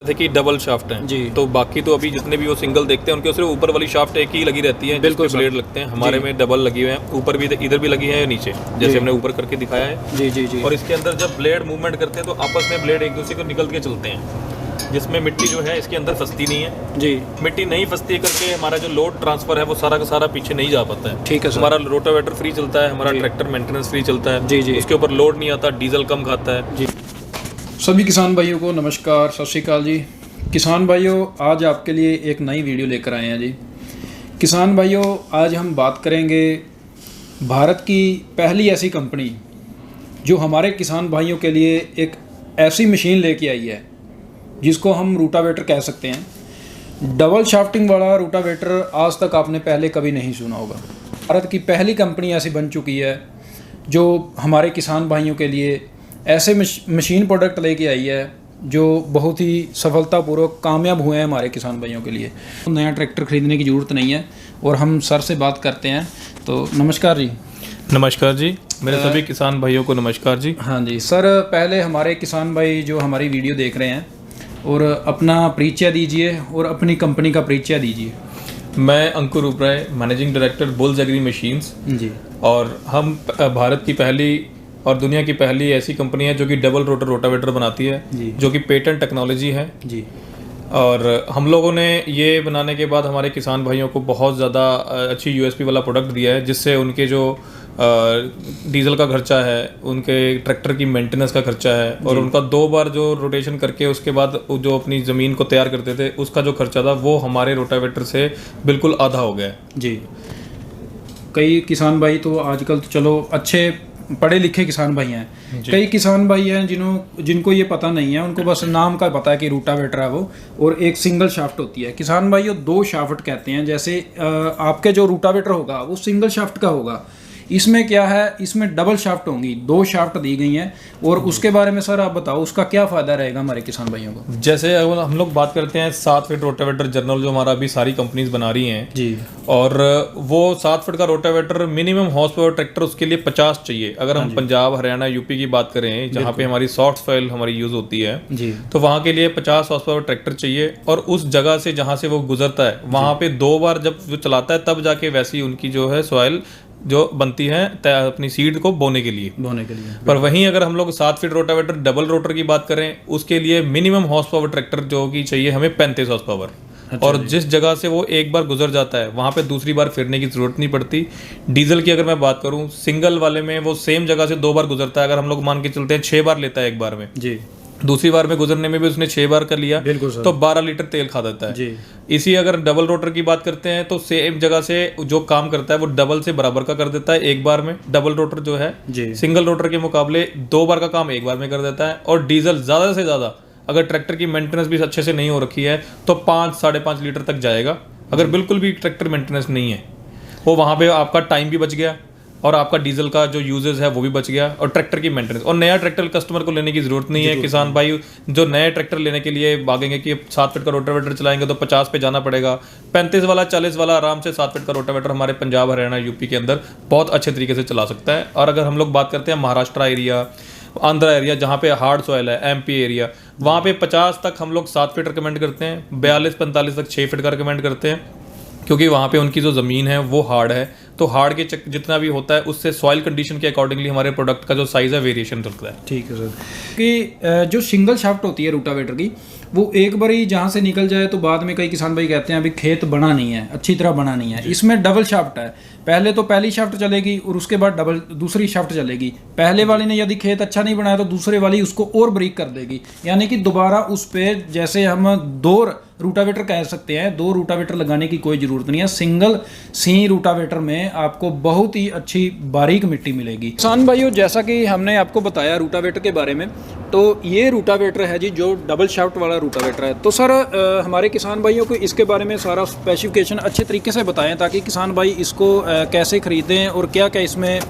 जैसे कि double shaft है जी। तो बाकी तो अभी जितने भी वो सिंगल देखते हैं उनके सिर्फ ऊपर वाली शाफ्ट एक ही लगी रहती है, बिल्कुल ब्लेड लगते हैं। हमारे में डबल लगी हुए हैं, ऊपर भी इधर भी लगी है नीचे, जैसे हमने ऊपर करके दिखाया है। जी जी जी। और इसके अंदर जब ब्लेड मूवमेंट करते हैं तो आपस में ब्लेड एक दूसरे को निकल के चलते हैं, जिसमें मिट्टी जो है इसके अंदर फंसती नहीं है जी। मिट्टी नहीं फंसती है करके हमारा जो लोड ट्रांसफर है वो सारा का सारा पीछे नहीं जा पाता है। ठीक है सर। हमारा रोटावेटर फ्री चलता है, हमारा ट्रैक्टर मेंटेनेंस फ्री चलता है। जी जी। उसके ऊपर लोड नहीं आता, डीजल कम खाता है जी। सभी किसान भाइयों को नमस्कार, सत श्री अकाल जी। किसान भाइयों, आज आपके लिए एक नई वीडियो लेकर आए हैं जी। किसान भाइयों, आज हम बात करेंगे भारत की पहली ऐसी कंपनी जो हमारे किसान भाइयों के लिए एक ऐसी मशीन लेके आई है जिसको हम रूटावेटर कह सकते हैं। डबल शाफ्टिंग वाला रूटावेटर आज तक आपने पहले कभी नहीं सुना होगा। भारत की पहली कंपनी ऐसी बन चुकी है जो हमारे किसान भाइयों के लिए ऐसे मशीन प्रोडक्ट लेके आई है जो बहुत ही सफलतापूर्वक कामयाब हुए हैं हमारे किसान भाइयों के लिए। नया ट्रैक्टर खरीदने की ज़रूरत नहीं है और हम सर से बात करते हैं। तो नमस्कार जी। नमस्कार जी, मेरे सभी किसान भाइयों को नमस्कार जी। हाँ जी सर, पहले हमारे किसान भाई जो हमारी वीडियो देख रहे हैं और अपना परिचय दीजिए और अपनी कंपनी का परिचय दीजिए। मैं Ankur Uprai, managing director Bulls agri machines ji. और हम भारत की पहली और दुनिया की पहली ऐसी कंपनी है जो कि डबल रोटर रोटावेटर बनाती है, जो कि पेटेंट टेक्नोलॉजी है जी। और हम लोगों ने ये बनाने के बाद हमारे किसान भाइयों को बहुत ज़्यादा अच्छी यूएसपी वाला प्रोडक्ट दिया है, जिससे उनके जो डीजल का खर्चा है, उनके ट्रैक्टर की मेंटेनेंस का खर्चा है और उनका 2 बार जो रोटेशन करके उसके बाद जो अपनी ज़मीन को तैयार करते थे उसका जो खर्चा था वो हमारे रोटावेटर से बिल्कुल आधा हो गया है जी। कई किसान भाई तो आजकल तो चलो अच्छे पढ़े लिखे किसान भाई हैं, कई किसान भाई हैं जिनको ये पता नहीं है, उनको बस नाम का पता है कि रूटावेटर है वो, और एक सिंगल शाफ्ट होती है। किसान भाई 2 शाफ्ट कहते हैं। जैसे आपके जो रूटावेटर होगा वो सिंगल शाफ्ट का होगा, इसमें क्या है, इसमें डबल शाफ्ट होंगी, 2 शाफ्ट दी गई हैं। और उसके बारे में सर आप बताओ उसका क्या फ़ायदा रहेगा हमारे किसान भाइयों को। जैसे अगर हम लोग बात करते हैं 7 फीट रोटावेटर जनरल जो हमारा अभी सारी कंपनीज बना रही हैं जी, और वो 7 फीट का rotavator minimum horse power tractor उसके लिए 50 चाहिए। अगर हम पंजाब, हरियाणा, यूपी की बात करें जहाँ पे हमारी सॉफ्ट सॉइल हमारी यूज होती है जी, तो वहाँ के लिए 50 हॉर्स पावर ट्रैक्टर चाहिए। और उस जगह से जहाँ से वो गुजरता है वहाँ पे 2 बार जब वो चलाता है तब जाके वैसी उनकी जो है सॉइल जो बनती है अपनी सीड को बोने के लिए। पर वहीं अगर हम लोग 7 फीट रोटावेटर डबल रोटर की बात करें उसके लिए मिनिमम हॉर्स पावर ट्रैक्टर जो कि चाहिए हमें 35 हॉर्स पावर। और जिस जगह से वो एक बार गुजर जाता है वहाँ पे दूसरी बार फिरने की जरूरत नहीं पड़ती। डीजल की अगर मैं बात करूँ, सिंगल वाले में वो सेम जगह से 2 बार गुजरता है। अगर हम लोग मान के चलते हैं 6 बार लेता है एक बार में जी, दूसरी बार में गुजरने में भी उसने 6 बार कर लिया तो 12 लीटर तेल खा देता है जी। इसी अगर डबल रोटर की बात करते हैं तो सेम जगह से जो काम करता है वो डबल से बराबर का कर देता है एक बार में। डबल रोटर जो है जी, सिंगल रोटर के मुकाबले 2 बार का काम एक बार में कर देता है। और डीजल ज़्यादा से ज़्यादा अगर ट्रैक्टर की मेंटेनेंस भी अच्छे से नहीं हो रखी है तो 5-5.5 लीटर तक जाएगा। अगर बिल्कुल भी ट्रैक्टर मेंटेनेंस नहीं है वो वहाँ पे आपका टाइम भी बच गया और आपका डीजल का जो यूजेस है वो भी बच गया और ट्रैक्टर की मेंटेनेंस। और नया ट्रैक्टर कस्टमर को लेने की जरूरत नहीं है। किसान भाई जो नए ट्रैक्टर लेने के लिए भागेंगे कि 7 फीट का रोटावेटर चलाएंगे तो 50 पे जाना पड़ेगा, 35 वाला 40 वाला आराम से 7 फीट का रोटावेटर हमारे पंजाब, हरियाणा, यूपी के अंदर बहुत अच्छे तरीके से चला सकता है। और अगर हम लोग बात करते हैं महाराष्ट्र एरिया, आंध्र एरिया जहाँ पे हार्ड सॉइल है, एमपी एरिया, वहाँ पे 50 तक हम लोग 7 फीट रिकमेंड करते हैं, 42-45 तक 6 फीट का रिकमेंड करते हैं क्योंकि वहाँ पे उनकी जो ज़मीन है वो हार्ड है। तो हार्ड के जितना भी होता है उससे सॉइल कंडीशन के अकॉर्डिंगली हमारे प्रोडक्ट का जो साइज़ है वेरिएशन चलता है। ठीक है सर। कि जो सिंगल शाफ्ट होती है रूटावेटर की वो एक बार ही जहाँ से निकल जाए तो बाद में कई किसान भाई कहते हैं अभी खेत बना नहीं है, अच्छी तरह बना नहीं है। इसमें डबल शाफ्ट है, पहले तो पहली शाफ्ट चलेगी और उसके बाद दूसरी शाफ्ट चलेगी। पहले वाली ने यदि खेत अच्छा नहीं बनाया तो दूसरे वाली उसको और ब्रेक कर देगी, यानी कि दोबारा उस पर जैसे हम 2 रूटावेटर कह सकते हैं, 2 रूटावेटर लगाने की कोई ज़रूरत नहीं है। सिंगल सी रूटावेटर में आपको बहुत ही अच्छी बारीक मिट्टी मिलेगी। किसान भाइयों, जैसा कि हमने आपको बताया रूटावेटर के बारे में, तो ये रूटावेटर है जी जो डबल शाफ्ट वाला रूटावेटर है। तो सर हमारे किसान भाइयों को इसके बारे में सारा स्पेसिफिकेशन अच्छे तरीके से बताएं ताकि किसान भाई इसको कैसे खरीदें और क्या क्या इसमें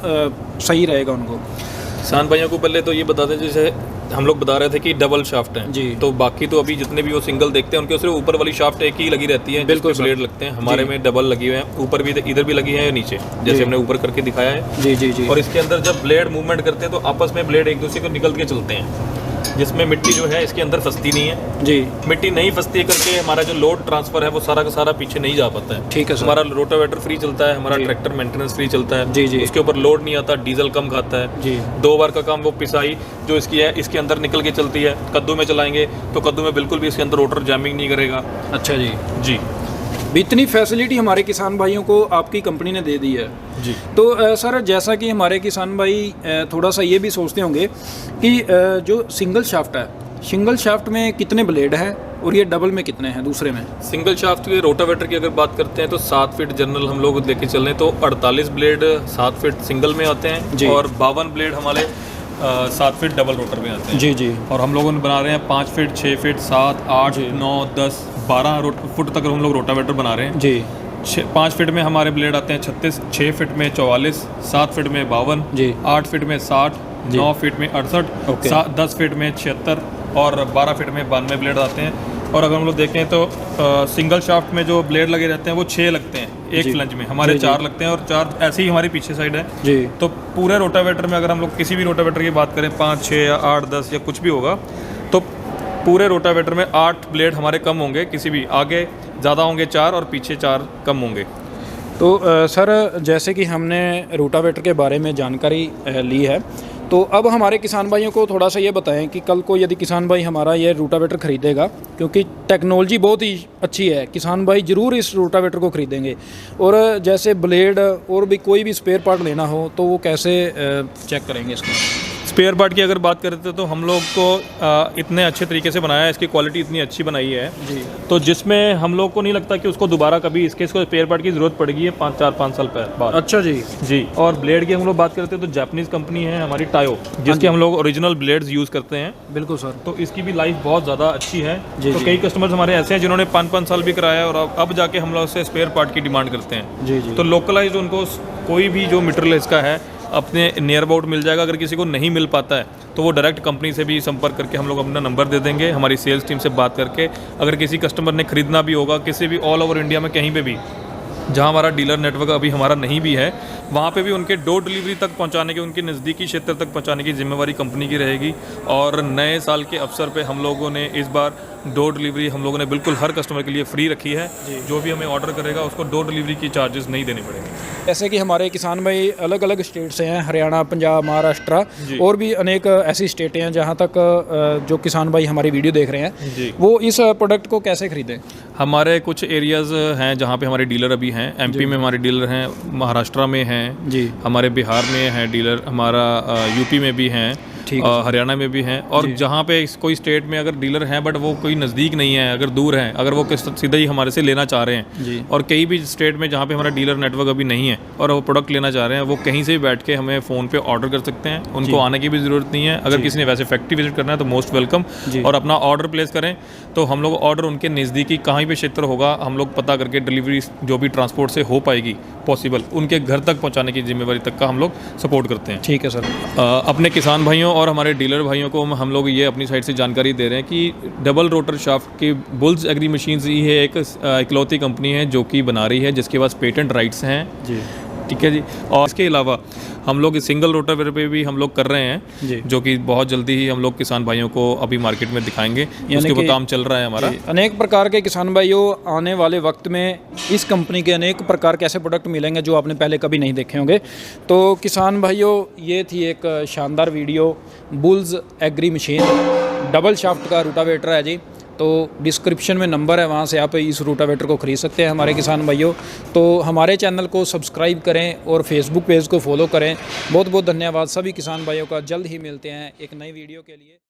सही रहेगा उनको। किसान भाइयों को पहले तो ये बता दें, जैसे हम लोग बता रहे थे कि डबल शाफ्ट है जी, तो बाकी तो अभी जितने भी वो सिंगल देखते हैं उनके सिर्फ ऊपर वाली शाफ्ट एक ही लगी रहती है, बिल्कुल ब्लेड लगते हैं। हमारे में डबल लगी हुए हैं, ऊपर भी इधर भी लगी है नीचे, जैसे हमने ऊपर करके दिखाया है। जी जी जी। और इसके अंदर जब ब्लेड मूवमेंट करते हैं तो आपस में ब्लेड एक दूसरे को निकल के चलते हैं, जिसमें मिट्टी जो है इसके अंदर फंसती नहीं है। जी मिट्टी नहीं फंसती करके हमारा जो लोड ट्रांसफर है वो सारा का सारा पीछे नहीं जा पाता है। ठीक है सर। हमारा रोटावेटर फ्री चलता है, हमारा ट्रैक्टर मेंटेनेंस फ्री चलता है। जी जी उसके ऊपर लोड नहीं आता, डीजल कम खाता है जी। 2 बार का काम वो पिसाई जो इसकी है इसके अंदर निकल के चलती है। कद्दू में चलाएंगे तो कद्दू में बिल्कुल भी इसके अंदर रोटर जैमिंग नहीं करेगा। अच्छा जी जी भी इतनी फैसिलिटी हमारे किसान भाइयों को आपकी कंपनी ने दे दी है। जी। तो सर जैसा कि हमारे किसान भाई थोड़ा सा ये भी सोचते होंगे कि जो सिंगल शाफ्ट है, सिंगल शाफ्ट में कितने ब्लेड है और ये डबल में कितने हैं दूसरे में? सिंगल शाफ्ट के रोटावेटर की अगर बात करते हैं तो 7 फीट जनरल हम लोग लेके चल रहे हैं तो 48 ब्लेड 7 फीट सिंगल में आते हैं और 52 ब्लेड हमारे 7 फीट डबल रोटर में आते हैं। जी जी। और हम लोगों ने बना रहे हैं 5 फीट 6 फीट 7 8 9 10 12 फुट तक हम लोग रोटावेटर बना रहे हैं। जी। 5 फीट में हमारे ब्लेड आते हैं 36, 6 फीट में 44, 7 फीट में 52, जी। 8 फीट में 60, 9 फीट में 68, 10 फीट में 76 और 12 फीट में 92 ब्लेड आते हैं। और अगर हम लोग देखें तो सिंगल शाफ्ट में जो ब्लेड लगे रहते हैं वो 6 लगते हैं एक फ्लंज में, हमारे 4 लगते हैं और 4 ऐसे ही हमारी पीछे साइड है। जी। तो पूरे रोटावेटर में अगर हम लोग किसी भी रोटावेटर की बात करें 5 6 या 8 10 या कुछ भी होगा तो पूरे रोटावेटर में 8 ब्लेड हमारे कम होंगे, किसी भी आगे ज़्यादा होंगे 4 और पीछे 4 कम होंगे। तो सर जैसे कि हमने रोटावेटर के बारे में जानकारी ली है, तो अब हमारे किसान भाइयों को थोड़ा सा ये बताएं कि कल को यदि किसान भाई हमारा ये रोटावेटर ख़रीदेगा, क्योंकि टेक्नोलॉजी बहुत ही अच्छी है, किसान भाई ज़रूर इस रोटावेटर को ख़रीदेंगे। और जैसे ब्लेड और भी कोई भी स्पेयर पार्ट लेना हो तो वो कैसे चेक करेंगे इसको? स्पेयर पार्ट की अगर बात करते तो हम लोग को इतने अच्छे तरीके से बनाया है, इसकी क्वालिटी इतनी अच्छी बनाई है जी, तो जिसमें हम लोग को नहीं लगता कि उसको दोबारा कभी इसको स्पेयर पार्ट की ज़रूरत पड़ेगी है 5 साल बाद। अच्छा जी। जी। और ब्लेड की हम लोग बात करते हैं तो जापानीज़ कंपनी है हमारी टायो, जिसके हम लोग ओरिजिनल ब्लेड्स यूज़ करते हैं। बिल्कुल सर। तो इसकी भी लाइफ बहुत ज़्यादा अच्छी है। जी, तो जी। कई कस्टमर्स हमारे ऐसे हैं जिन्होंने 5 साल भी कराया और अब जाके हम लोग से स्पेयर पार्ट की डिमांड करते हैं। जी जी। तो लोकलाइज उनको कोई भी जो मटेरियल इसका है अपने नियर अबाउट मिल जाएगा। अगर किसी को नहीं मिल पाता है तो वो डायरेक्ट कंपनी से भी संपर्क करके हम लोग अपना नंबर दे देंगे, हमारी सेल्स टीम से बात करके। अगर किसी कस्टमर ने खरीदना भी होगा किसी भी ऑल ओवर इंडिया में कहीं पे भी जहाँ हमारा डीलर नेटवर्क अभी हमारा नहीं भी है, वहाँ पे भी उनके डोर डिलीवरी तक पहुँचाने की, उनके नज़दीकी क्षेत्र तक पहुँचाने की जिम्मेवारी कंपनी की रहेगी। और नए साल के अवसर पे हम लोगों ने इस बार डोर डिलीवरी हम लोगों ने बिल्कुल हर कस्टमर के लिए फ्री रखी है। जो भी हमें ऑर्डर करेगा उसको डोर डिलीवरी की चार्जेस नहीं देने पड़ेंगे। जैसे कि हमारे किसान भाई अलग अलग स्टेट से हैं, हरियाणा, पंजाब, महाराष्ट्र और भी अनेक ऐसी स्टेटें हैं जहाँ तक जो किसान भाई हमारी वीडियो देख रहे हैं जी, वो इस प्रोडक्ट को कैसे खरीदें? हमारे कुछ एरियाज़ हैं जहाँ पे हमारे डीलर अभी हैं। एमपी में हमारे डीलर हैं, महाराष्ट्र में हैं जी, हमारे, बिहार में हैं डीलर, हमारा यूपी में भी हैं, हरियाणा में भी हैं। और जहाँ पे कोई स्टेट में अगर डीलर हैं बट वो कोई नज़दीक नहीं है, अगर दूर हैं, अगर वो सीधा ही हमारे से लेना चाह रहे हैं जी, और कई भी स्टेट में जहाँ पे हमारा डीलर नेटवर्क अभी नहीं है और वो प्रोडक्ट लेना चाह रहे हैं, वो कहीं से भी बैठ के हमें फ़ोन पे ऑर्डर कर सकते हैं। उनको आने की भी ज़रूरत नहीं है। अगर किसी ने वैसे फैक्ट्री विजिट करना है तो मोस्ट वेलकम, और अपना ऑर्डर प्लेस करें तो हम लोग ऑर्डर उनके नज़दीकी कहीं भी क्षेत्र होगा हम लोग पता करके डिलीवरी जो भी ट्रांसपोर्ट से हो पाएगी पॉसिबल उनके घर तक पहुँचाने की जिम्मेवारी तक का हम लोग सपोर्ट करते हैं। ठीक है सर। अपने किसान भाइयों और हमारे डीलर भाइयों को हम लोग ये अपनी साइड से जानकारी दे रहे हैं कि डबल रोटर शाफ्ट की बुल्स एग्री मशीन्स ये एक इकलौती कंपनी है जो कि बना रही है, जिसके पास पेटेंट राइट्स हैं जी। ठीक है जी। और इसके अलावा हम लोग सिंगल रोटावेटर पे भी हम लोग कर रहे हैं जो कि बहुत जल्दी ही हम लोग किसान भाइयों को अभी मार्केट में दिखाएंगे, उसके ऊपर काम चल रहा है हमारा। अनेक प्रकार के किसान भाइयों आने वाले वक्त में इस कंपनी के अनेक प्रकार के ऐसे प्रोडक्ट मिलेंगे जो आपने पहले कभी नहीं देखे होंगे। तो किसान भाइयों ये थी एक शानदार video, bulls agri machine double shaft का रोटावेटर है जी। तो डिस्क्रिप्शन में नंबर है, वहाँ से आप इस रोटावेटर को ख़रीद सकते हैं हमारे किसान भाइयों। तो हमारे चैनल को सब्सक्राइब करें और फेसबुक पेज को फॉलो करें। बहुत बहुत धन्यवाद सभी किसान भाइयों का। जल्द ही मिलते हैं एक नई वीडियो के लिए।